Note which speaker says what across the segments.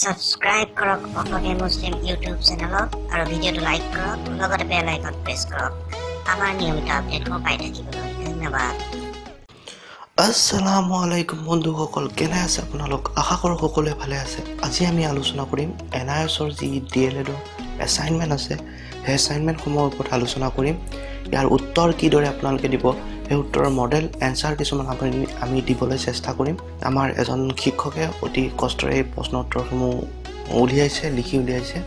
Speaker 1: Subscribe কৰক অসমীয়া মুছলিম YouTube চেনেলক আৰু ভিডিঅটো লাইক কৰক লগতে বেল আইকন প্ৰেছ কৰক আমাৰ নিয়মিত আপডেটবোৰ পাই থাকিবলৈ ধন্যবাদ
Speaker 2: আসসালামু আলাইকুম বন্ধুসকল কেনে আছে আপোনালোক আশা কৰো সকলোৱে ভালে আছে আজি আমি আলোচনা কৰিম NIOSৰ যি DLED এছাইনমেন্ট আছে সেই এছাইনমেন্ট সমূহৰ ওপৰত আলোচনা কৰিম ইয়াৰ উত্তৰ কিদৰে আপোনালোকে দিব এই উত্তৰৰ মডেল এনসাৰ কিছুমান আমি দিবলৈ চেষ্টা কৰিম আমাৰ এজন শিক্ষকে অতি কষ্টৰে এই প্ৰশ্ন উত্তৰসমূহ লিখি উলিয়াইছে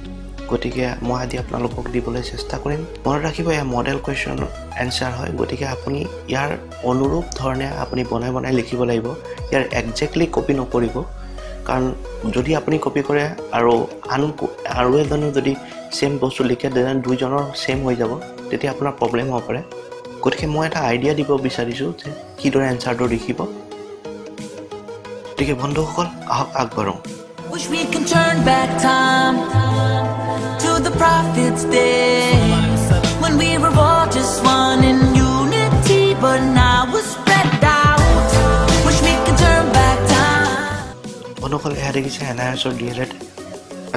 Speaker 2: গতিকে মই আজি আপোনালোকক দিবলৈ চেষ্টা কৰিম মনত ৰাখিব এই মডেল কোৱেশ্চন এনসাৰ হয় গতিকে আপুনি ইয়াৰ অনুৰূপ ধৰণে আপুনি বনাই লিখিব লাগিব ইয়াৰ এক্স্যাক্টলি কপি নকৰিব কাৰণ যদি আপুনি কপি কৰে আৰু এজনে যদি সেম বস্তু লিখে দেন দুইজনৰ সেম হৈ যাব তেতিয়া আপোনাৰ প্ৰবলেম হ'ব পাৰে গতিকে মই এটা আইডিয়া দিব বিচাৰিছো যে কিদৰে এনসাৰটো লিখিব গতিকে বন্ধুসকল আহক আগবাঢ়ো
Speaker 3: Wish we can turn back time to the prophets' day when we were all just one in unity, but now we're spread out. Wish we can turn back time.
Speaker 2: বন্ধুসকল এয়া দেখিছে NIOSৰ DLED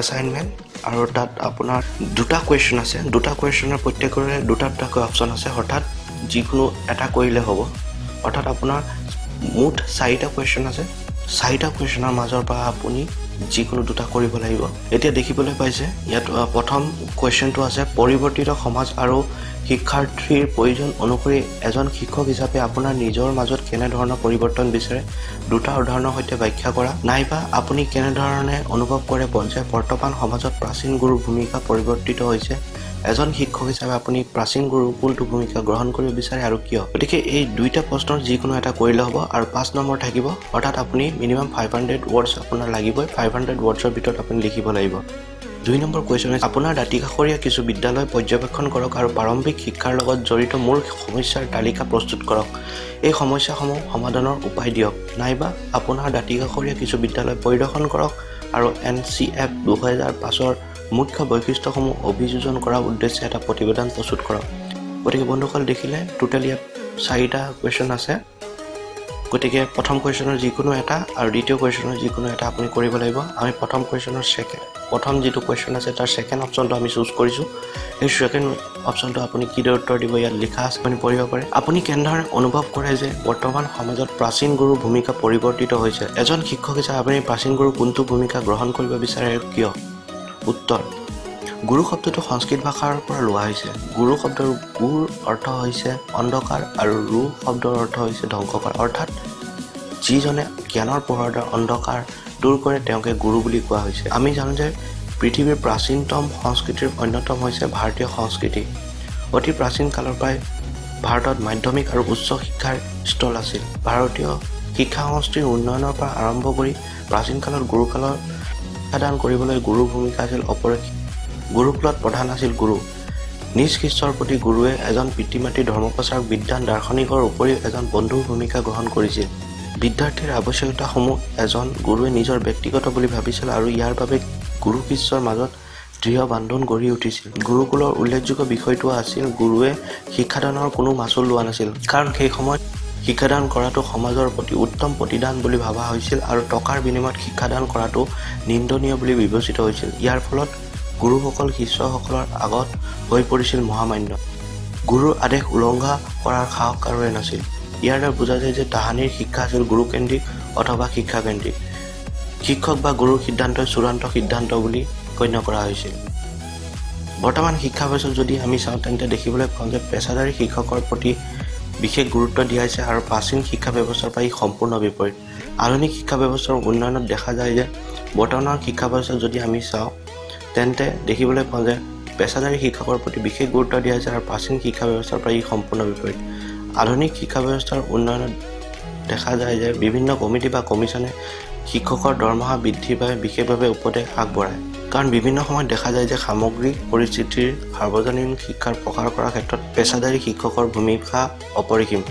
Speaker 2: assignment আৰু তাত আপোনাৰ দুটা question আছে দুটা কোৱেশ্চনৰ প্ৰত্যেকৰে দুটাকৈ অপচন আছে অৰ্থাৎ যিকোনো এটা কৰিলে হ'ব অৰ্থাৎ আপোনাৰ মুঠ 4টা কোৱেশ্চন আছে 4টা কোৱেশ্চনৰ মাজৰ পৰা আপুনি যিকোনো দুটা কৰিব লাগিব এতিয়া দেখিবলৈ পাইছে ইয়াত প্ৰথম কোৱেশ্চনটো আছে পৰিৱৰ্তিত সমাজ আৰু শিক্ষাৰ্থীৰ প্ৰয়োজন অনুসৰি এজন শিক্ষক হিচাপে আপোনাৰ নিজৰ মাজত কেনে ধৰণৰ পৰিৱৰ্তন বিচাৰে দুটা উদাহৰণৰ সৈতে ব্যাখ্যা কৰা নাইবা আপুনি কেনে ধৰণে অনুভৱ কৰে যে বৰ্তমান সমাজত প্ৰাচীন গুৰুৰ ভূমিকা পৰিৱৰ্তিত হৈছে এজন শিক্ষক হিচাপে আপুনি প্ৰাচীন গুৰুৰ কোনটো ভূমিকা গ্ৰহণ কৰিব বিচাৰে আৰু কিয় গতিকে এই দুইটা প্ৰশ্নৰ যিকোনো এটা কৰিলে হ'ব আৰু 5 নম্বৰ থাকিব অৰ্থাৎ আপুনি মিনিমাম 500 ওয়াৰ্ডছ আপোনাৰ লাগিবই 500 ওয়াৰ্ডছৰ ভিতৰত আপুনি লিখিব লাগিব 2 নম্বৰ কোৱেশ্চন আপোনাৰ দাঁতিকাষৰীয়া কিছু বিদ্যালয় পৰ্যবেক্ষণ কৰক আৰু প্ৰাৰম্ভিক শিক্ষাৰ লগত জড়িত মূল সমস্যাৰ তালিকা প্ৰস্তুত কৰক এই সমস্যাসমূহ সমাধানৰ উপায় দিয়ক নাইবা আপোনাৰ দাঁতিকাষৰীয়া কিছু বিদ্যালয় পৰিদৰ্শন কৰক আৰু NCF 2005ৰ মুখ্য বৈশিষ্ট্যসমূহ অভিযোজন কৰাৰ উদ্দেশ্যে এটা প্ৰতিবেদন প্ৰস্তুত কৰক গতিকে বন্ধুসকল দেখিলে টোটালি 4টা কোৱেশ্চন আছে গতিকে প্ৰথম কোৱেশ্চনৰ যিকোনো এটা আৰু দ্বিতীয় কোৱেশ্চনৰ যিকোনো এটা আপুনি কৰিব লাগিব আমি প্ৰথম কোৱেশ্চনৰ প্ৰথম যেটো কোৱেশ্চন আছে তাৰ সেকেন্ড অপচনটো আমি চুজ কৰিছো এই সেকেন্ড অপচনটো আপুনি কিদৰে উত্তৰ দিব ইয়াত লিখা আছে আপুনি পঢ়িব পাৰে আপুনি কেনেধৰণে অনুভৱ কৰে যে বৰ্তমান সমাজত প্ৰাচীন গুৰুৰ ভূমিকা পৰিৱৰ্তিত হৈছে এজন শিক্ষক হিচাপে আপুনি প্ৰাচীন গুৰুৰ কোনটো ভূমিকা গ্ৰহণ কৰিব বিচাৰে আৰু কিয় উত্তৰ গুৰু শব্দটো সংস্কৃত ভাষাৰ পৰা লোৱা হৈছে গুৰু শব্দৰ গুৰ অৰ্থ হৈছে অন্ধকাৰ আৰু ৰু শব্দৰ অৰ্থ হৈছে ধ্বংস কৰা অৰ্থাৎ যিজনে জ্ঞানৰ পোহৰৰ অন্ধকাৰ দূৰ কৰে তেওঁকে গুৰু বুলি কোৱা হৈছে আমি জানো যে পৃথিৱীৰ প্ৰাচীনতম সংস্কৃতিৰ অন্যতম হৈছে ভাৰতীয় সংস্কৃতি অতি প্ৰাচীন কালৰ পৰাই ভাৰতত মাধ্যমিক আৰু উচ্চ শিক্ষাৰ স্থল আছিল ভাৰতীয় শিক্ষা সংস্কৃতিৰ উন্নয়নৰ পৰা আৰম্ভ কৰি প্ৰাচীন কালত গুৰুকালৰ শিক্ষাদান কৰিবলৈ গুৰুৰ ভূমিকা আছিল অপৰিসীম গুৰুকুলত প্ৰধান আছিল গুৰু নিজ শিষ্যৰ প্ৰতি গুৰুৱে এজন পিতৃ-মাতৃ ধৰ্মপ্ৰচাৰক বিদ্যান দাৰ্শনিকৰ উপৰি এজন বন্ধুৰ ভূমিকা গ্ৰহণ কৰিছিল বিদ্যাৰ্থীৰ আৱশ্যকতাসমূহ এজন গুৰুৱে নিজৰ ব্যক্তিগত বুলি ভাবিছিল আৰু ইয়াৰ বাবে গুৰু শিষ্যৰ মাজত দৃঢ় বান্ধোন গঢ়ি উঠিছিল গুৰুকুলৰ উল্লেখযোগ্য বিষয়টো আছিল গুৰুৱে শিক্ষাদানৰ কোনো মাচুল লোৱা নাছিল কাৰণ সেই সময়ত শিক্ষাদান কৰাটো সমাজৰ প্ৰতি উত্তম প্ৰতিদান বুলি ভাবা হৈছিল আৰু টকাৰ বিনিময়ত শিক্ষাদান কৰাটো নিন্দনীয় বুলি বিবেচিত হৈছিল ইয়াৰ ফলত গুৰুসকল শিষ্যসকলৰ আগত হৈ পৰিছিল মহামান্য গুৰুৰ আদেশ উলংঘা কৰাৰ সাহস কাৰোৰে নাছিল ইয়াৰ দ্বাৰা বুজা যায় যে তাহানিৰ শিক্ষা আছিল গুৰুকেন্দ্ৰিক অথবা শিক্ষাকেন্দ্ৰিক শিক্ষক বা গুৰুৰ সিদ্ধান্তই চূড়ান্ত সিদ্ধান্ত বুলি গণ্য কৰা হৈছিল বৰ্তমান শিক্ষা ব্যৱস্থাত যদি আমি চাওঁ তেন্তে দেখিবলৈ পাওঁ যে পেছাদাৰী শিক্ষকৰ প্ৰতি বিশেষ গুৰুত্ব দিয়া হৈছে আৰু প্ৰাচীন শিক্ষা ব্যৱস্থাৰ পৰা সম্পূৰ্ণ বিপৰীত আধুনিক শিক্ষা ব্যৱস্থাৰ উন্নয়নত দেখা যায় যে বৰ্তমানৰ শিক্ষা ব্যৱস্থা যদি আমি চাওঁ তেন্তে দেখিবলৈ পাওঁ যে পেছাদাৰী শিক্ষকৰ প্ৰতি বিশেষ গুৰুত্ব দিয়া হৈছে আৰু প্ৰাচীন শিক্ষা ব্যৱস্থাৰ পৰা সম্পূৰ্ণ বিপৰীত আধুনিক শিক্ষা ব্যৱস্থাৰ উন্নয়নত দেখা যায় যে বিভিন্ন কমিটি বা কমিছনে শিক্ষকৰ দৰমহা বৃদ্ধিৰ বাবে বিশেষভাৱে উপদেশ আগবঢ়ায় কাৰণ বিভিন্ন সময়ত দেখা যায় যে সামগ্ৰিক পৰিস্থিতিৰ সাৰ্বজনীন শিক্ষাৰ প্ৰসাৰ কৰাৰ ক্ষেত্ৰত পেছাদাৰী শিক্ষকৰ ভূমিকা অপৰিসীম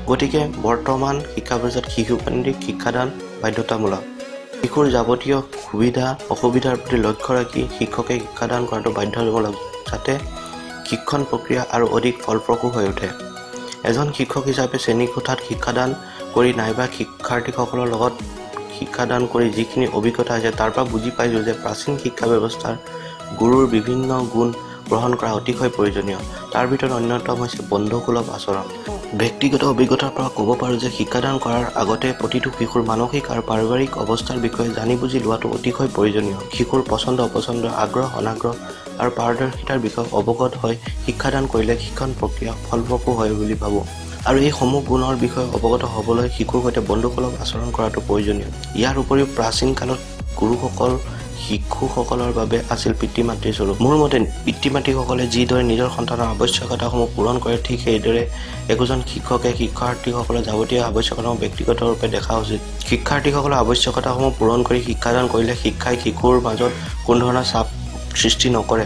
Speaker 2: গতিকে বৰ্তমান শিক্ষা ব্যৱস্থাত শিশুকেন্দ্ৰিক শিক্ষাদান বাধ্যতামূলক শিশুৰ যাৱতীয় সুবিধা অসুবিধাৰ প্ৰতি লক্ষ্য ৰাখি শিক্ষকে শিক্ষাদান কৰাটো বাধ্যতামূলক যাতে শিক্ষণ প্ৰক্ৰিয়া আৰু অধিক ফলপ্ৰসূ হৈ উঠে এজন শিক্ষক হিচাপে শ্ৰেণীকোঠাত শিক্ষাদান কৰি নাইবা শিক্ষাৰ্থীসকলৰ লগত শিক্ষাদান কৰি যিখিনি অভিজ্ঞতা আছে তাৰ পৰা বুজি পাইছোঁ যে প্ৰাচীন শিক্ষা ব্যৱস্থাৰ গুৰুৰ বিভিন্ন গুণ গ্ৰহণ কৰা অতিশয় প্ৰয়োজনীয়। তাৰ ভিতৰত অন্যতম হৈছে বন্ধুসুলভ আচৰণ। ব্যক্তিগত অভিজ্ঞতাৰ পৰা ক'ব পাৰোঁ যে শিক্ষাদান কৰাৰ আগতে প্ৰতিটো শিশুৰ মানসিক আৰু পাৰিবাৰিক অৱস্থাৰ বিষয়ে জানি বুজি লোৱাটো অতিশয় প্ৰয়োজনীয়। শিশুৰ পচন্দ অপচন্দ, আগ্ৰহ অনাগ্ৰহ আৰু পাৰদৰ্শিতাৰ বিষয়ে অৱগত হৈ শিক্ষাদান কৰিলে শিক্ষণ প্ৰক্ৰিয়া ফলপ্ৰসূ হয় বুলি ভাবোঁ। আৰু এই সমূহ গুণৰ বিষয়ে অৱগত হ'বলৈ শিশুৰ সৈতে বন্ধুসুলভ আচৰণ কৰাটো প্ৰয়োজনীয়। ইয়াৰ উপৰিও প্ৰাচীন কালত গুৰুসকল শিশুসকলৰ বাবে আছিল পিতৃ মাতৃৰ স্বৰূপ। মোৰ মতে পিতৃ মাতৃসকলে যিদৰে নিজৰ সন্তানৰ আৱশ্যকতাসমূহ পূৰণ কৰে ঠিক সেইদৰে একোজন শিক্ষকে শিক্ষাৰ্থীসকলৰ যাৱতীয় আৱশ্যকতাসমূহ ব্যক্তিগতৰূপে দেখা উচিত। শিক্ষাৰ্থীসকলৰ আৱশ্যকতাসমূহ পূৰণ কৰি শিক্ষাদান কৰিলে শিক্ষাই শিশুৰ মাজত কোনো ধৰণৰ চাপ সৃষ্টি নকৰে।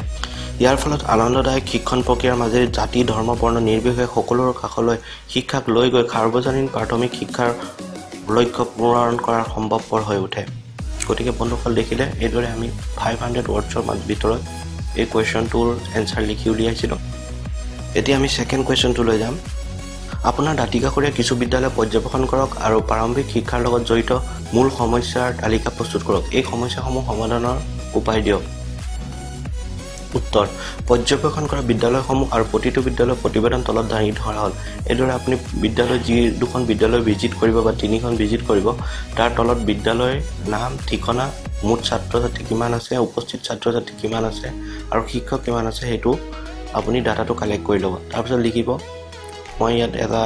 Speaker 2: ইয়াৰ ফলত আনন্দদায়ক শিক্ষণ প্ৰক্ৰিয়াৰ মাজেৰে জাতি ধৰ্ম বৰ্ণ নিৰ্বিশেষে সকলোৰে কাষলৈ শিক্ষাক লৈ গৈ সাৰ্বজনীন প্ৰাথমিক শিক্ষাৰ লক্ষ্য পূৰণ কৰা সম্ভৱপৰ হৈ উঠে। গতিকে বন্ধুসকল দেখিলে এইদৰে আমি 500 ৱৰ্ডছৰ ভিতৰত এই কুৱেশ্যনটোৰ এনচাৰ লিখি উলিয়াইছিলোঁ। এতিয়া আমি ছেকেণ্ড কুৱেশ্যনটোলৈ যাম। আপোনাৰ দাঁতিকাষৰীয়া কিছু বিদ্যালয় পৰ্যবেক্ষণ কৰক আৰু প্ৰাৰম্ভিক শিক্ষাৰ লগত জড়িত মূল সমস্যাৰ তালিকা প্ৰস্তুত কৰক। এই সমস্যাসমূহ সমাধানৰ উপায় দিয়ক। উত্তৰ: পৰ্যবেক্ষণ কৰা বিদ্যালয়সমূহ আৰু প্ৰতিটো বিদ্যালয়ৰ প্ৰতিবেদন তলত দাঙি ধৰা হ'ল। এইদৰে আপুনি বিদ্যালয় যি দুখন বিদ্যালয় ভিজিট কৰিব বা তিনিখন ভিজিট কৰিব তাৰ তলত বিদ্যালয়ৰ নাম, ঠিকনা, মুঠ ছাত্ৰ ছাত্ৰী কিমান আছে, উপস্থিত ছাত্ৰ ছাত্ৰী কিমান আছে আৰু শিক্ষক কিমান আছে সেইটো আপুনি ডাটাটো কালেক্ট কৰি ল'ব। তাৰপিছত লিখিব, মই ইয়াত এটা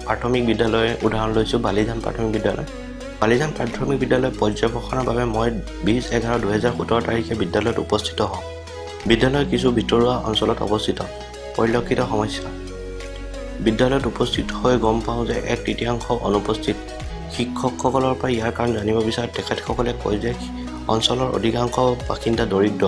Speaker 2: প্ৰাথমিক বিদ্যালয়ৰ উদাহৰণ লৈছোঁ, বালিজান প্ৰাথমিক বিদ্যালয়। বালিজান প্ৰাথমিক বিদ্যালয় পৰ্যবেক্ষণৰ বাবে মই 20/11/2017 তাৰিখে বিদ্যালয়ত উপস্থিত হওঁ। বিদ্যালয় কিছু ভিতৰুৱা অঞ্চলত অৱস্থিত। পৰিলক্ষিত সমস্যা: বিদ্যালয়ত উপস্থিত হৈ গম পাওঁ যে 1/3 অনুপস্থিত। শিক্ষকসকলৰ পৰা ইয়াৰ কাৰণ জানিব বিচাৰে। তেখেতসকলে কয় যে অঞ্চলৰ অধিকাংশ বাসিন্দা দৰিদ্ৰ,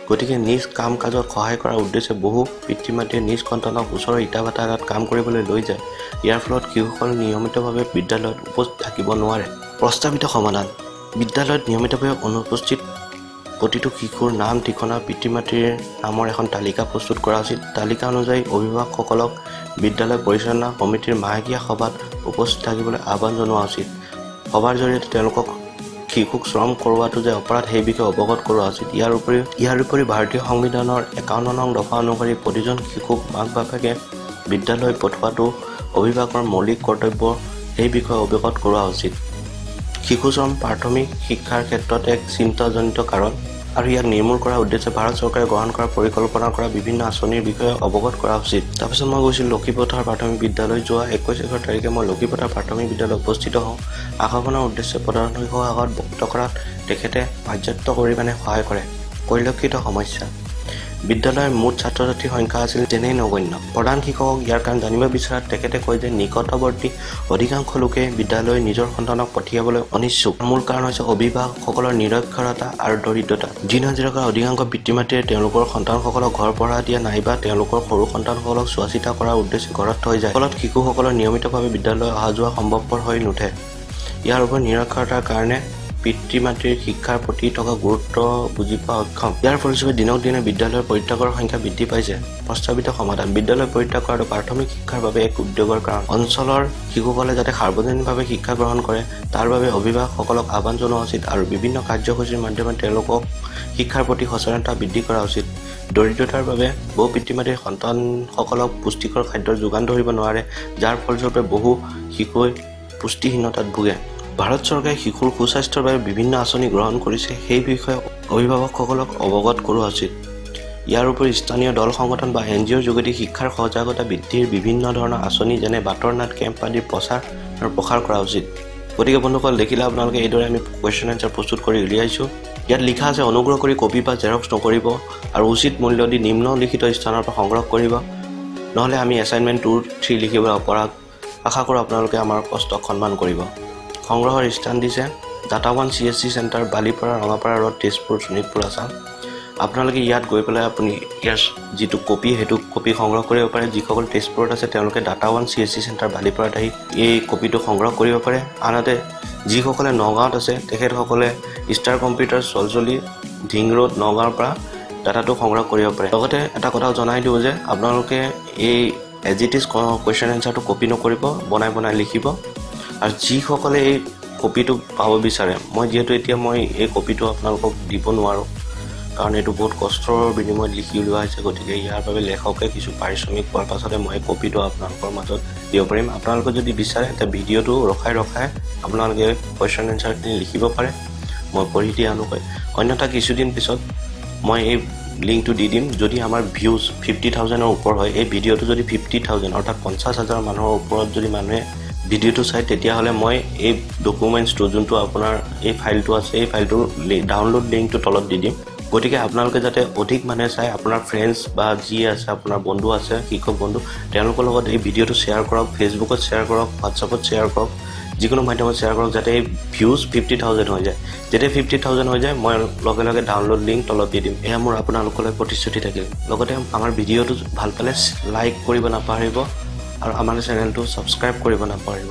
Speaker 2: গতিকে নিজ কাম কাজত সহায় কৰাৰ উদ্দেশ্যে বহু পিতৃ মাতৃয়ে নিজ সন্তানক ওচৰৰ ইটাভাটা এটাত কাম কৰিবলৈ লৈ যায়। ইয়াৰ ফলত শিশুসকল নিয়মিতভাৱে বিদ্যালয়ত উপস্থিত থাকিব নোৱাৰে। প্ৰস্তাৱিত সমাধান: বিদ্যালয়ত নিয়মিতভাৱে অনুপস্থিত প্ৰতিটো শিশুৰ নাম, ঠিকনা, পিতৃ মাতৃৰ নামৰ এখন তালিকা প্ৰস্তুত কৰা উচিত। তালিকা অনুযায়ী অভিভাৱকসকলক বিদ্যালয় পৰিচালনা সমিতিৰ মাহেকীয়া সভাত উপস্থিত থাকিবলৈ আহ্বান জনোৱা উচিত। সভাৰ জৰিয়তে তেওঁলোকক শিশুক শ্ৰম কৰোৱাটো যে অপৰাধ সেই বিষয়ে অৱগত কৰোৱা উচিত। ইয়াৰ উপৰি ভাৰতীয় সংবিধানৰ 51 নং দফা অনুসৰি প্ৰতিজন শিশুক মাক বাপেকে বিদ্যালয় পঠোৱাটো অভিভাৱকৰ মৌলিক কৰ্তব্য সেই বিষয়ে অৱগত কৰোৱা উচিত। শিশু শ্ৰম প্ৰাথমিক শিক্ষাৰ ক্ষেত্ৰত এক চিন্তাজনিত কাৰণ আৰু ইয়াক নিৰ্মূল কৰাৰ উদ্দেশ্যে ভাৰত চৰকাৰে গ্ৰহণ কৰা পৰিকল্পনা কৰা বিভিন্ন আঁচনিৰ বিষয়ে অৱগত কৰা উচিত। তাৰপিছত মই গৈছিলোঁ লক্ষীপথাৰ প্ৰাথমিক বিদ্যালয়। যোৱা 21 তাৰিখে মই লক্ষীপথাৰ প্ৰাথমিক বিদ্যালয়ত উপস্থিত হওঁ। আসনৰ উদ্দেশ্যে প্ৰধান শিক্ষকৰ আগত বক্তৃতা কৰাত তেখেতে পৰ্যাপ্ত পৰিমাণে সহায় কৰে। পৰিলক্ষিত সমস্যা: বিদ্যালয়ৰ মুঠ ছাত্ৰ ছাত্ৰীৰ সংখ্যা আছিল তেনেই নগণ্য। প্ৰধান শিক্ষকক ইয়াৰ কাৰণ জানিব বিচৰাত তেখেতে কয় যে নিকটৱৰ্তী অধিকাংশ লোকে বিদ্যালয়লৈ নিজৰ সন্তানক পঠিয়াবলৈ অনিচ্ছুক। মূল কাৰণ হৈছে অভিভাৱকসকলৰ নিৰক্ষৰতা আৰু দৰিদ্ৰতা। দিন হাজিৰা কৰা অধিকাংশ পিতৃ মাতৃয়ে তেওঁলোকৰ সন্তানসকলক ঘৰ পঢ়া দিয়া নাইবা তেওঁলোকৰ সৰু সন্তানসকলক চোৱা চিতা কৰাৰ উদ্দেশ্যে ঘৰত থৈ যায়। ফলত শিশুসকলৰ নিয়মিতভাৱে বিদ্যালয়লৈ অহা যোৱা সম্ভৱপৰ হৈ নুঠে। ইয়াৰ উপৰি নিৰক্ষৰতাৰ কাৰণে পিতৃ মাতৃৰ শিক্ষাৰ প্ৰতি থকা গুৰুত্ব বুজি পোৱা অক্ষম। ইয়াৰ ফলস্বৰূপে দিনক দিনে বিদ্যালয়ৰ পৰিত্যাগৰ সংখ্যা বৃদ্ধি পাইছে। প্ৰস্তাৱিত সমাধান: বিদ্যালয় পৰিত্যাগ কৰাটো প্ৰাথমিক শিক্ষাৰ বাবে এক উদ্যোগৰ কাৰণ। অঞ্চলৰ শিশুসকলে যাতে সাৰ্বজনীনভাৱে শিক্ষা গ্ৰহণ কৰে তাৰ বাবে অভিভাৱকসকলক আহ্বান জনোৱা উচিত আৰু বিভিন্ন কাৰ্যসূচীৰ মাধ্যমে তেওঁলোকক শিক্ষাৰ প্ৰতি সচেতনতা বৃদ্ধি কৰা উচিত। দৰিদ্ৰতাৰ বাবে বহু পিতৃ মাতৃয়ে সন্তানসকলক পুষ্টিকৰ খাদ্যৰ যোগান ধৰিব নোৱাৰে, যাৰ ফলস্বৰূপে বহু শিশুৱে পুষ্টিহীনতাত ভোগে। ভাৰত চৰকাৰে শিশুৰ সুস্বাস্থ্যৰ বাবে বিভিন্ন আঁচনি গ্ৰহণ কৰিছে, সেই বিষয়ে অভিভাৱকসকলক অৱগত কৰোৱা উচিত। ইয়াৰ উপৰি স্থানীয় দল সংগঠন বা NGOৰ যোগেদি শিক্ষাৰ সজাগতা বৃদ্ধিৰ বিভিন্ন ধৰণৰ আঁচনি যেনে বাটৰ নাট কেম্প আদিৰ প্ৰচাৰ আৰু প্ৰসাৰ কৰা উচিত। গতিকে বন্ধুসকল দেখিলে আপোনালোকে এইদৰে আমি কুৱেশ্যন এনচাৰ প্ৰস্তুত কৰি উলিয়াইছোঁ। ইয়াত লিখা আছে অনুগ্ৰহ কৰি কপি বা জেৰক্স নকৰিব আৰু উচিত মূল্য দি নিম্নলিখিত স্থানৰ পৰা সংগ্ৰহ কৰিব, নহ'লে আমি এছাইনমেণ্ট 2-3 লিখিবলৈ অপৰাধ। আশা কৰোঁ আপোনালোকে আমাৰ কষ্টক সন্মান কৰিব। সংগ্ৰহৰ স্থান দিছে ডাটা1 CSC centre, Balipara, Rangapara road, Tezpur, Sonitpur, Assam. আপোনালোকে ইয়াত গৈ পেলাই আপুনি ইয়াৰ যিটো কপি সেইটো কপি সংগ্ৰহ কৰিব পাৰে। যিসকল তেজপুৰত আছে তেওঁলোকে ডাটা1 CSC চেণ্টাৰ বালিপাৰাত আহি এই কপিটো সংগ্ৰহ কৰিব পাৰে। আনহাতে যিসকলে নগাঁৱত আছে তেখেতসকলে star computer, Chalchali, Dhing road, নগাঁৱৰ পৰা ডাটাটো সংগ্ৰহ কৰিব পাৰে। লগতে এটা কথা জনাই দিওঁ যে আপোনালোকে এই এজ ইট ইজ কুৱেশ্যন এনচাৰটো কপি নকৰিব, বনাই লিখিব। আৰু যিসকলে এই কপিটো পাব বিচাৰে মই যেহেতু এতিয়া মই এই কপিটো আপোনালোকক দিব নোৱাৰো কাৰণ এটো বহুত কষ্টৰ বিনিময়ত লিখি উলিওৱা হৈছে গতিকে ইয়াৰ বাবে লেখকে কিছু পাৰিশ্ৰমিক পোৱাৰ পাছতে মই কপিটো আপোনালোকৰ মাজত দিব পাৰিম আপোনালোকে যদি বিচাৰে তে ভিডিওটো ৰখাই আপোনালোকে কোৱেশ্চন এনসাৰ লিখিব পাৰে মই পঢ়ি দিয়া অনুকৈ অন্যথা কিছুদিন পিছত মই এই লিংকটো দি দিম যদি আমাৰ ভিউজ 50000 ৰ ওপৰ হয় এই ভিডিওটো যদি 50000 অৰ্থাৎ 50000 মানুহৰ ওপৰত যদি মানুহে ভিডিওটো চাই তেতিয়া হলে মই এই ডকুমেন্টছটো যোনটো আপোনাৰ এই ফাইলটো আছে এই ফাইলটো ডাউনলোড লিংকটো তলত দি দিম গতিকে আপোনালোকে যাতে অধিক মানুহে চাই আপোনাৰ ফ্ৰেন্ডছ বা জি আছে আপোনাৰ বন্ধু আছে শিক্ষক বন্ধু তেওঁলোকৰ লগত এই ভিডিওটো শেয়াৰ কৰক ফেসবুকত শেয়াৰ কৰক হোৱাটছআপত শেয়াৰ কৰক যিকোনো মাধ্যমত শেয়াৰ কৰক যাতে এই ভিউজ 50000 হৈ যায় যেতিয়া 50000 হৈ যায় মই লগে লগে ডাউনলোড লিংক তলত দি দিম এয়া মোৰ আপোনালোকলৈ প্ৰতিশ্ৰুতি থাকিল লগতে আমাৰ ভিডিওটো ভাল পালে লাইক কৰিব নাপাহৰিব আৰু আমাৰ চেনেলটো সাবস্ক্ৰাইব কৰিব নাপাহৰিব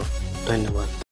Speaker 2: ধন্যবাদ